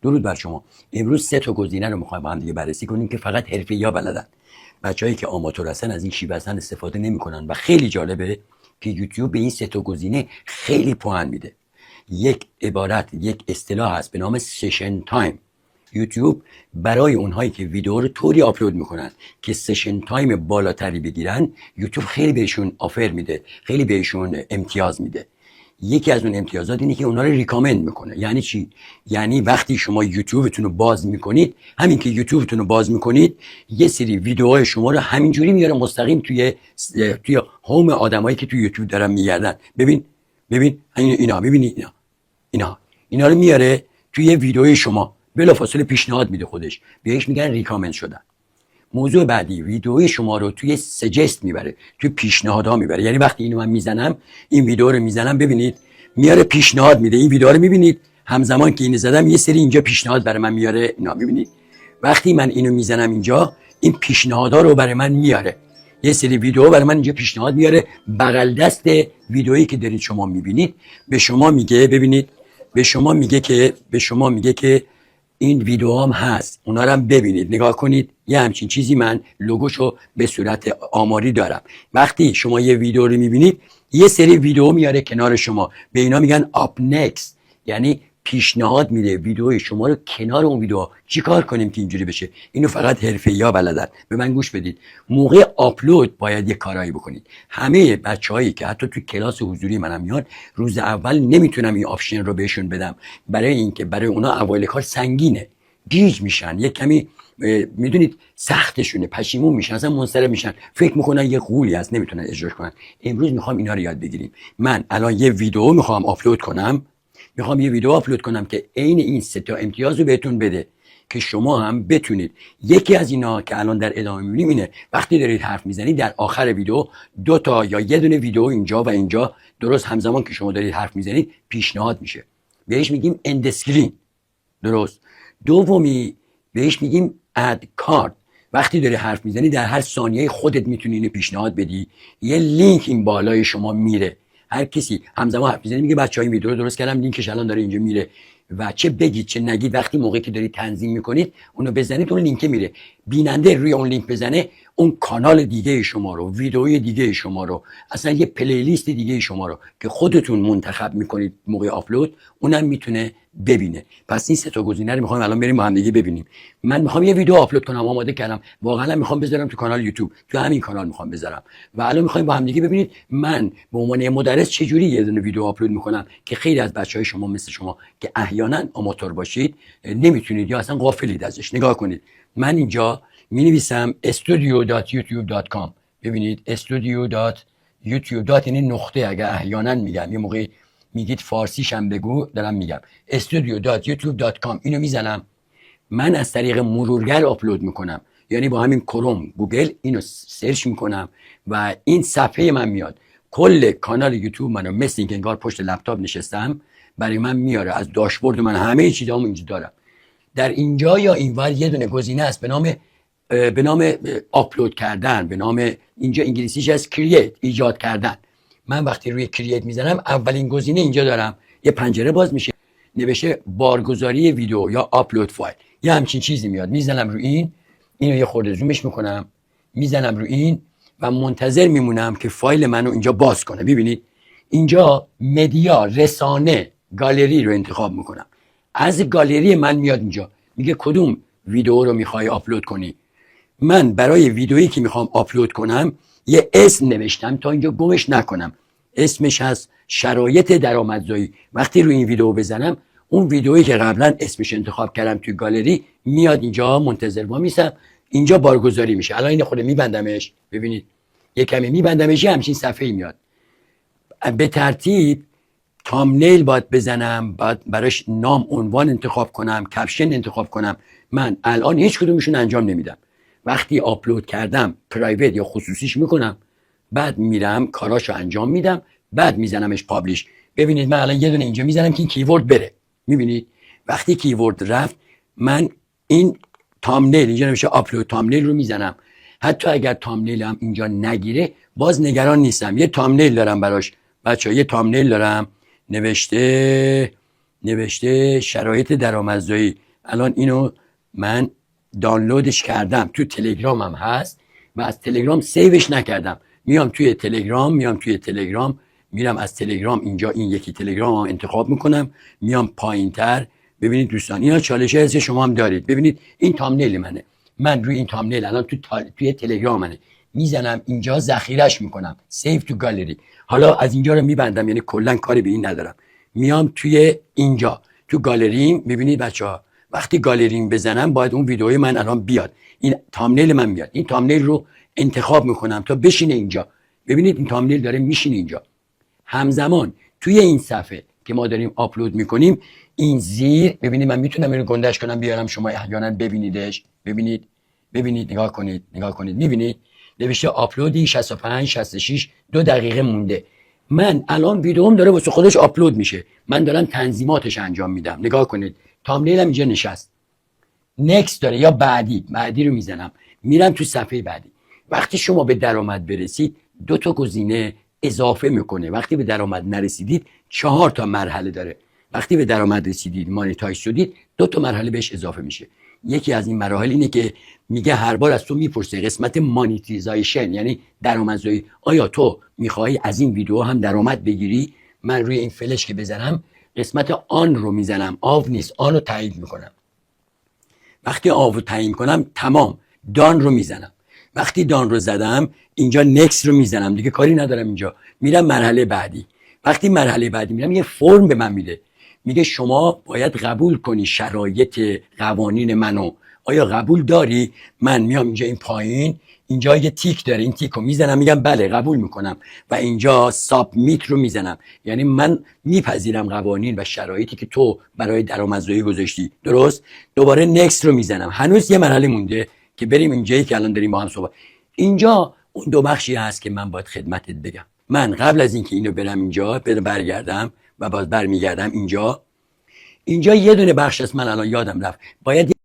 درود بر شما. امروز 3 گزینه رو میخوایم با هم دیگه بررسی کنیم که فقط حرفه‌ای‌ها بلدن. بچه‌هایی که آماتور هستن از این شیوه هستن استفاده نمی‌کنن و خیلی جالبه که یوتیوب به این 3 گزینه خیلی پوان میده. یک اصطلاح هست به نام سشن تایم. یوتیوب برای اونهایی که ویدیو رو طوری آپلود میکنن که سشن تایم بالاتری بگیرن، یوتیوب خیلی بهشون آفر میده، خیلی بهشون امتیاز میده. یکی از اون امتیازات اینه که اونا رو ریکامند میکنه. یعنی چی؟ یعنی وقتی شما یوتیوبتون رو باز میکنید، همین که یوتیوبتون رو باز میکنید، یه سری ویدیوهای شما رو همینجوری میاره مستقیم توی هوم آدمایی که توی یوتیوب دارن میگردن. ببین اینا، ببینید اینا رو میاره توی ویدیوی شما، بلافاصله پیشنهاد میده خودش، بهش میگن ریکامند شدن. موضوع بعدی، ویدیوی شما رو توی سجست میبره، توی پیشنهادها میبره. یعنی وقتی اینو من میزنم، این ویدیو رو میزنم، ببینید میاره پیشنهاد میده. این ویدیو رو میبینید، همزمان که اینو زدم یه سری اینجا پیشنهاد برای من میاره. اینا میبینید وقتی من اینو میزنم اینجا، این پیشنهادها رو برای من میاره. یه سری ویدیو برای من اینجا پیشنهاد میاره. بغل دست ویدیویی که دارید شما میبینید به شما میگه، ببینید، به شما میگه که این ویدیو هم هست، اونا رو هم ببینید، نگاه کنید. یه همچین چیزی من لوگوشو به صورت آماری دارم. وقتی شما یه ویدیو رو میبینید، یه سری ویدیو میاره کنار شما، به اینا میگن آپ نکست، یعنی پیشنهاد میده ویدیوی شما رو کنار اون ویدیو. چیکار کنیم که اینجوری بشه؟ اینو فقط حرفه‌ای‌ها بلدن. به من گوش بدید. موقع آپلود باید یه کارایی بکنید. همه بچه‌هایی که حتی تو کلاس حضوری منم میاد، روز اول نمیتونم این آپشن رو بهشون بدم، برای اینکه برای اونا اوایل کار سنگینه، گیج میشن، یه کمی میدونید سختشونه، پشیمون میشن، اصلا منصرف میشن، فکر میکنن یه غولی هست، نمیتونن اجراش کنن. امروز میخوام اینا رو یاد بگیریم. من الان یه ویدیو میخوام آپلود کنم که عین این 3 امتیاز رو بهتون بده که شما هم بتونید. یکی از اینا که الان در ادامه میبینیم اینه، وقتی دارید حرف میزنید در آخر ویدیو 2 تا یا یه دونه ویدیو اینجا و اینجا درست همزمان که شما دارید حرف میزنید پیشنهاد میشه، بهش میگیم اند اسکرین. درست. دومی بهش میگیم اد کارت. وقتی داری حرف میزنی در هر ثانیه خودت میتونی اینو پیشنهاد بدی، یه لینک این بالای شما میره. هر کسی همزمان حرف میزنه میگه بچه‌ها این ویدیو رو درست کردم، لینکش الان داره اینجا میره. و چه بگید چه نگید، وقتی موقعی که دارید تنظیم میکنید اونو بزنید، اون لینک میره. بیننده روی اون لینک بزنه، اون کانال دیگه شما رو، ویدیوی دیگه شما رو، اصلا یه پلیلیست دیگه شما رو که خودتون منتخب میکنید موقع آپلود، اونم میتونه ببینه. پس این 3 گزینه رو میخوایم الان بریم با هم دیگه ببینیم. من میخوام یه ویدیو آپلود کنم، آماده کردم، واقعا میخوام بذارم تو کانال یوتیوب، تو همین کانال میخوام بذارم. و الان میخوایم با هم دیگه ببینید من به عنوان مدرس چه جوری یه دونه ویدیو آپلود میکنم که خیلی از بچهای شما مثل شما که احیانا آماتور باشید نمیتونید یا اصلا غافلید ازش. نگاه کنید، من اینجا مینویسم studio.youtube.com. ببینید studio.youtube. یعنی نقطه، اگر احیانا میگم یه موقع میگید فارسیش هم بگو، دارم میگم studio.youtube.com. اینو میزنم، من از طریق مرورگر آپلود میکنم، یعنی با همین کروم گوگل اینو سرچ میکنم و این صفحه من میاد. کل کانال یوتیوب منو مثل اینکه انگار پشت لپتاپ نشستم برای من میاره، از داشبورد من همه چیزامو اینجا دارم. در اینجا یا اینور یه دونه گزینه است به نام آپلود کردن، به نام اینجا انگلیسیش از کرییت، ایجاد کردن. من وقتی روی کرییت میزنم، اولین گزینه اینجا دارم، یه پنجره باز میشه، نوشته بارگذاری ویدیو یا آپلود فایل، یه همچین چیزی میاد. میزنم روی اینو یه خورده زومش میکنم، میزنم روی این و منتظر میمونم که فایل منو اینجا باز کنه. ببینید اینجا مدیا، رسانه، گالری رو انتخاب میکنم. از گالری من میاد اینجا میگه کدوم ویدیو رو میخوای آپلود کنی. من برای ویدیویی که میخوام آپلود کنم یه اسم نوشتم تا اینجا گمش نکنم. اسمش هست شرایط درآمدزایی. وقتی روی این ویدیو بزنم، اون ویدیویی که قبلا اسمش انتخاب کردم توی گالری میاد اینجا، منتظر میسم، اینجا بارگذاری میشه. الان این خود میبندمش، ببینید یه کمی میبندمش، همچین صفحه‌ای میاد. به ترتیب تامنیل باید بزنم، باید براش نام، عنوان انتخاب کنم، کپشن انتخاب کنم. من الان هیچ کدومشون انجام نمیدم. وقتی آپلود کردم پرایوت یا خصوصیش میکنم، بعد میرم کاراشو انجام میدم، بعد میزنمش پابلیش. ببینید من الان یه دونه اینجا میزنم که این کیورد بره. میبینید وقتی کیورد رفت، من این تامنیل اینجا نمیشه آپلود تامنیل رو میزنم. حتی اگر تامنیلم اینجا نگیره باز نگران نیستم. یه تامنیل دارم براش بچه‌ها، یه تامنیل دارم نوشته شرایط درآمدزایی. الان اینو من دانلودش کردم، تو تلگرامم هست و از تلگرام سیوش نکردم. میام توی تلگرام میرم از تلگرام اینجا این یکی تلگرام هم انتخاب میکنم، میام پایین تر. ببینید دوستان اینا چالش هست شما هم دارید. ببینید این تامنیل منه، من روی این تامنیل الان توی تلگرام منه میزنم اینجا ذخیرهش میکنم، سیو تو گالری. حالا از اینجا رو میبندم، یعنی کلا کاری به این ندارم. میام توی اینجا تو گالریم. ببینید بچه‌ها وقتی گالریم بزنم باید اون ویدئوی من الان بیاد، این تامنیل من میاد. این تامنیل رو انتخاب میکنم تا بشینه اینجا. ببینید این تامنیل داره میشینه اینجا. همزمان توی این صفحه که ما داریم آپلود میکنیم این زیر ببینید من میتونم اینو گندش کنم بیارم شما احیانا ببینیدش. ببینید نگاه کنید میبینید نوشته آپلودی 65 66 2 دقیقه مونده. من الان ویدئوم داره واسه خودش آپلود میشه، من دارم تنظیماتش انجام میدم. نگاه کنید تامنیلم اینجا نشست، نکست داره یا بعدی رو میزنم، میرم تو صفحه بعدی. وقتی شما به درآمد برسید 2 تا گزینه اضافه میکنه. وقتی به درآمد نرسیدید 4 تا مرحله داره. وقتی به درآمد رسیدید مانیتایز شدید 2 تا مرحله بهش اضافه میشه. یکی از این مراحل اینه که میگه هر بار از تو میپرسه قسمت مانیتیزیشن، یعنی درآمدزایی، آیا تو میخوای از این ویدیو هم درآمد بگیری؟ من روی این فلش که بزنم قسمت آن رو میزنم، آو نیست، آن رو تایید میکنم. وقتی آو رو تعیین کنم تمام، دان رو میزنم. وقتی دان رو زدم اینجا نکست رو میزنم، دیگه کاری ندارم. اینجا میرم مرحله بعدی. وقتی مرحله بعدی میرم یه فرم به من میده، میگه شما باید قبول کنی شرایط قوانین منو، آیا قبول داری؟ من میام اینجا این پایین، اینجا یه تیک داره، این تیک رو میزنم میگم بله قبول میکنم و اینجا سابمیت رو میزنم، یعنی من میپذیرم قوانین و شرایطی که تو برای درآمدزایی گذاشتی. درست؟ دوباره نکست رو میزنم. هنوز یه مرحله مونده که بریم اینجایی که الان داریم با هم صحبت. اینجا اون 2 بخشی هست که من باید خدمتت بگم. من قبل از اینکه اینو برم اینجا برگردم و باز برمیگردم اینجا یه دونه بخش است من الان یادم رفت، باید